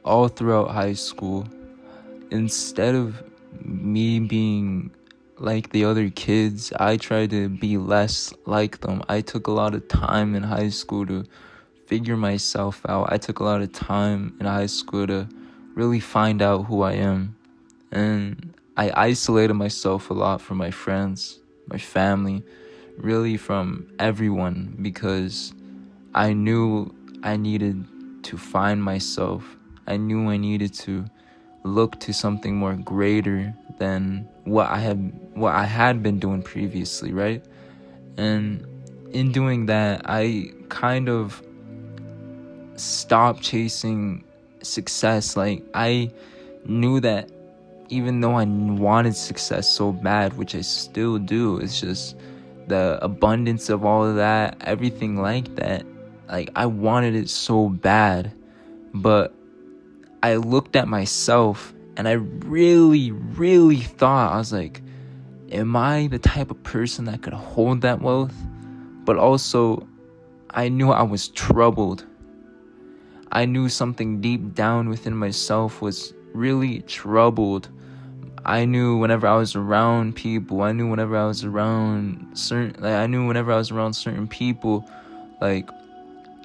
all throughout high school, instead of me being like the other kids, I tried to be less like them. I took a lot of time in high school to figure myself out. I took a lot of time in high school to really find out who I am. And I isolated myself a lot from my friends, my family, really from everyone, because I knew I needed to find myself. I knew I needed to look to something more greater than what I had been doing previously, right? And in doing that, I kind of stopped chasing success. Like, I knew that even though I wanted success so bad, which I still do, it's just the abundance of all of that, everything like that, like, I wanted it so bad. But I looked at myself and I really, really thought, I was like, am I the type of person that could hold that wealth? But also, I knew I was troubled. I knew something deep down within myself was really troubled. I knew whenever I was around people, I knew whenever I was around certain people, like,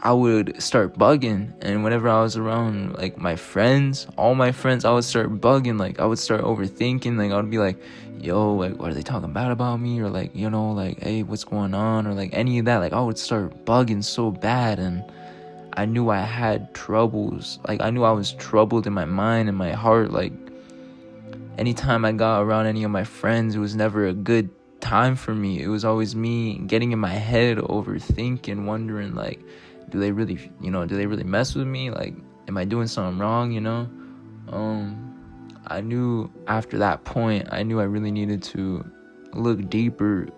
I would start bugging. And whenever I was around, like, my friends, all my friends, I would start bugging. Like, I would start overthinking. Like, I would be like, yo, like, what are they talking bad about me? Or, like, you know, like, hey, what's going on? Or, like, any of that. Like, I would start bugging so bad. And I knew I had troubles. Like, I knew I was troubled in my mind and my heart. Like, anytime I got around any of my friends, it was never a good time for me. It was always me getting in my head, overthinking, wondering, like, do they really mess with me? Like, am I doing something wrong, I knew after that point, I knew I really needed to look deeper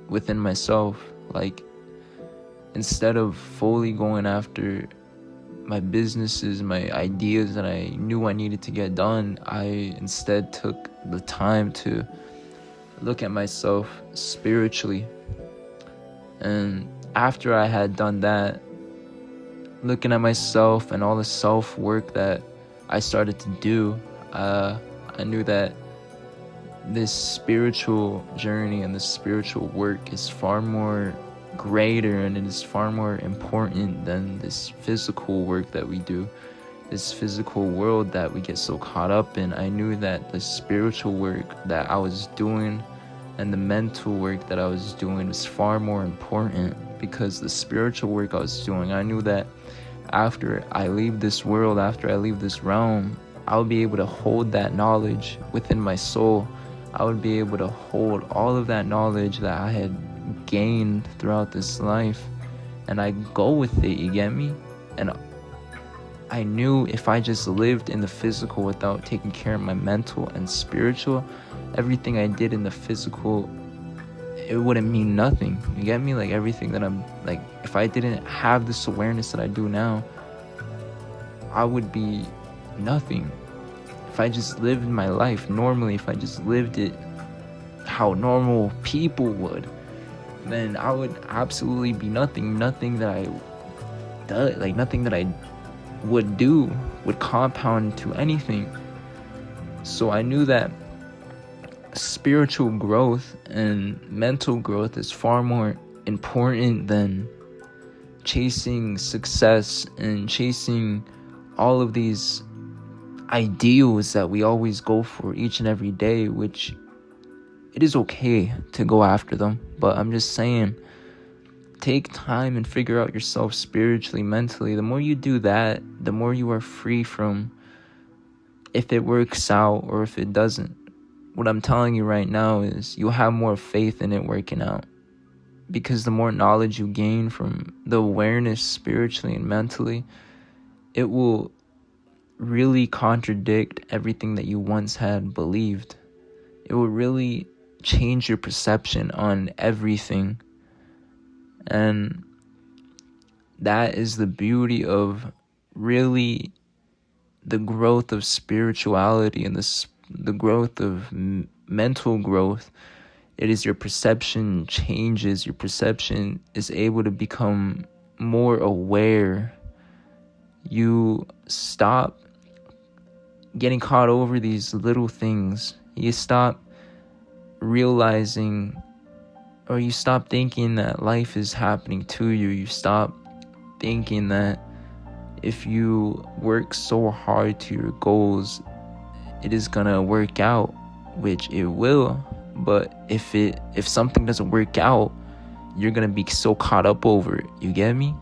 within myself. Like, instead of fully going after my businesses, my ideas that I knew I needed to get done, I instead took the time to look at myself spiritually. And after I had done that, looking at myself and all the self-work that I started to do, I knew that this spiritual journey and this spiritual work is far more greater, and it is far more important than this physical work that we do, this physical world that we get so caught up in. I knew that the spiritual work that I was doing and the mental work that I was doing was far more important, because the spiritual work I was doing, I knew that after I leave this world, after I leave this realm, I'll be able to hold that knowledge within my soul. I would be able to hold all of that knowledge that I had gained throughout this life, and I go with it, you get me? And I knew if I just lived in the physical without taking care of my mental and spiritual, everything I did in the physical, it wouldn't mean nothing, you get me? Like, everything that I'm, like, if I didn't have this awareness that I do now, I would be nothing. If I just lived my life normally, if I just lived it how normal people would, then I would absolutely be nothing. Nothing that I would do would compound to anything. So I knew that spiritual growth and mental growth is far more important than chasing success and chasing all of these ideals that we always go for each and every day, which it is okay to go after them. But I'm just saying, take time and figure out yourself spiritually, mentally. The more you do that, the more you are free from if it works out or if it doesn't. What I'm telling you right now is you'll have more faith in it working out, because the more knowledge you gain from the awareness spiritually and mentally, it will really contradict everything that you once had believed. It will really change your perception on everything. And that is the beauty of really the growth of spirituality and the growth of mental growth. It is your perception changes. Your perception is able to become more aware. You stop getting caught over these little things. You stop realizing, or you stop thinking that life is happening to you. You stop thinking that if you work so hard to your goals, it is gonna work out, which it will. But if something doesn't work out, you're gonna be so caught up over it. You get me?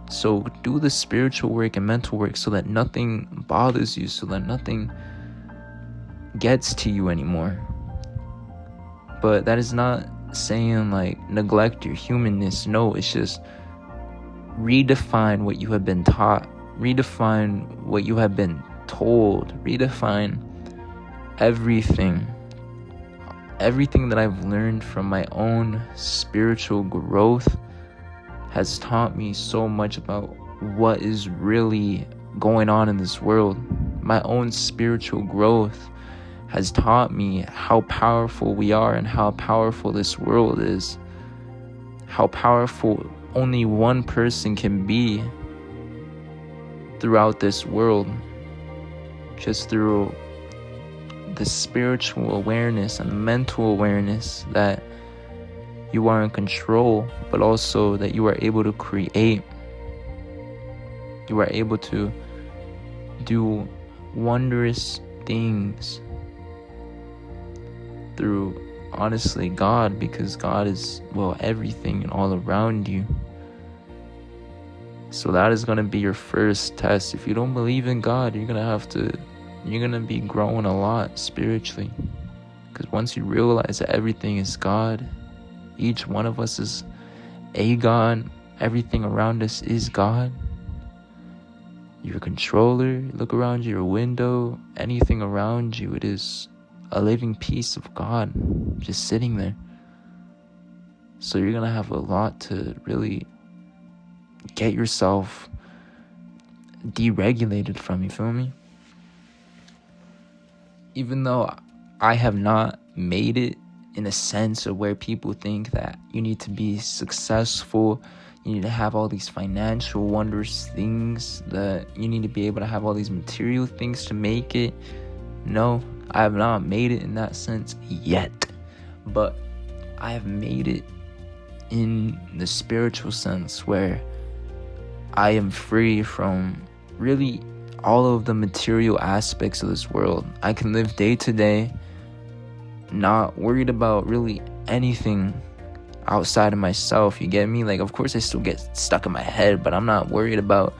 So do the spiritual work and mental work so that nothing bothers you, so that nothing gets to you anymore. But that is not saying like neglect your humanness. No, it's just redefine what you have been taught, redefine what you have been told, redefine everything that I've learned from my own spiritual growth has taught me so much about what is really going on in this world. My own spiritual growth has taught me how powerful we are and how powerful this world is. How powerful only one person can be throughout this world, just through the spiritual awareness and mental awareness that you are in control, but also that you are able to create. You are able to do wondrous things through, honestly, God, because God is, well, everything and all around you. So that is going to be your first test. If you don't believe in God, you're going to be growing a lot spiritually. Because once you realize that everything is God, each one of us is a God, everything around us is God. Your controller, look around your window, anything around you, it is a living piece of God just sitting there. So you're going to have a lot to really get yourself deregulated from, you feel me? Even though I have not made it in a sense of where people think that you need to be successful, you need to have all these financial wondrous things, that you need to be able to have all these material things to make it. No, I have not made it in that sense yet, but I have made it in the spiritual sense where I am free from really all of the material aspects of this world. I can live day to day, not worried about really anything outside of myself, you get me? Like, of course I still get stuck in my head, but I'm not worried about,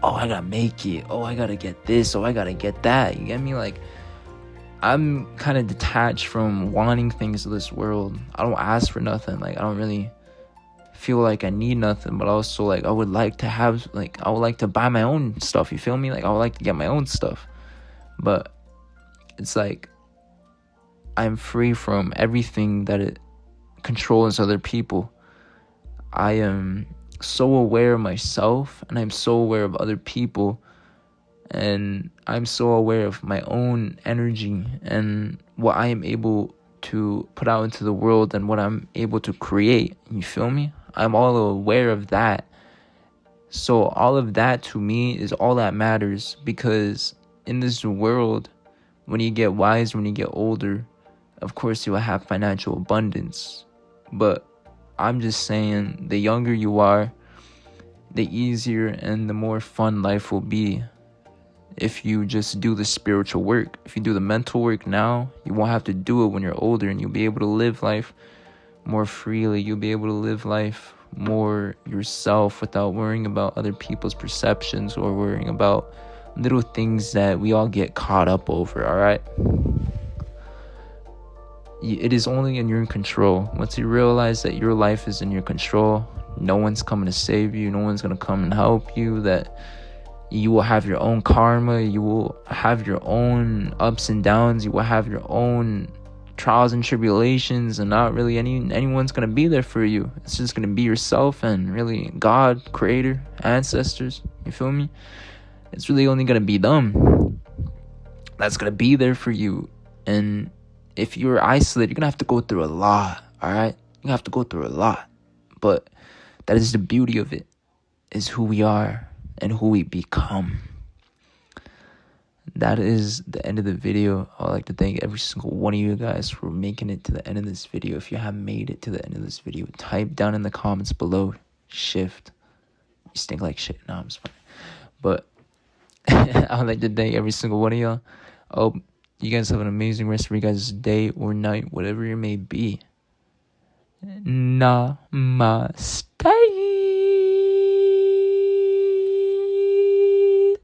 oh, I gotta make it, oh, I gotta get this, oh, I gotta get that, you get me? Like, I'm kind of detached from wanting things of this world. I don't ask for nothing. Like, I don't really feel like I need nothing, but also, like, I would like to buy my own stuff, you feel me? Like, I would like to get my own stuff, but it's like I'm free from everything that it controls other people. I am so aware of myself, and I'm so aware of other people, and I'm so aware of my own energy and what I am able to put out into the world and what I'm able to create, you feel me? I'm all aware of that. So all of that to me is all that matters, because in this world, when you get wise, when you get older, of course you will have financial abundance. But I'm just saying, the younger you are, the easier and the more fun life will be if you just do the spiritual work. If you do the mental work now, you won't have to do it when you're older, and you'll be able to live life more freely. You'll be able to live life more yourself without worrying about other people's perceptions or worrying about little things that we all get caught up over, all right? It is only in your control. Once you realize that your life is in your control, no one's coming to save you, no one's going to come and help you, that you will have your own karma, you will have your own ups and downs, you will have your own trials and tribulations, and not really anyone's going to be there for you. It's just going to be yourself and really God, creator, ancestors, you feel me? It's really only going to be them that's going to be there for you. And if you're isolated, you're going to have to go through a lot, all right? You have to go through a lot. But that is the beauty of it, is who we are and who we become. that is the end of the video. I'd like to thank every single one of you guys for making it to the end of this video. If you have made it to the end of this video, type down in the comments below, shift. You stink like shit. No, I'm just playing. But I would like to thank every single one of y'all. I hope you guys have an amazing rest of your guys' day or night, whatever it may be. Namaste.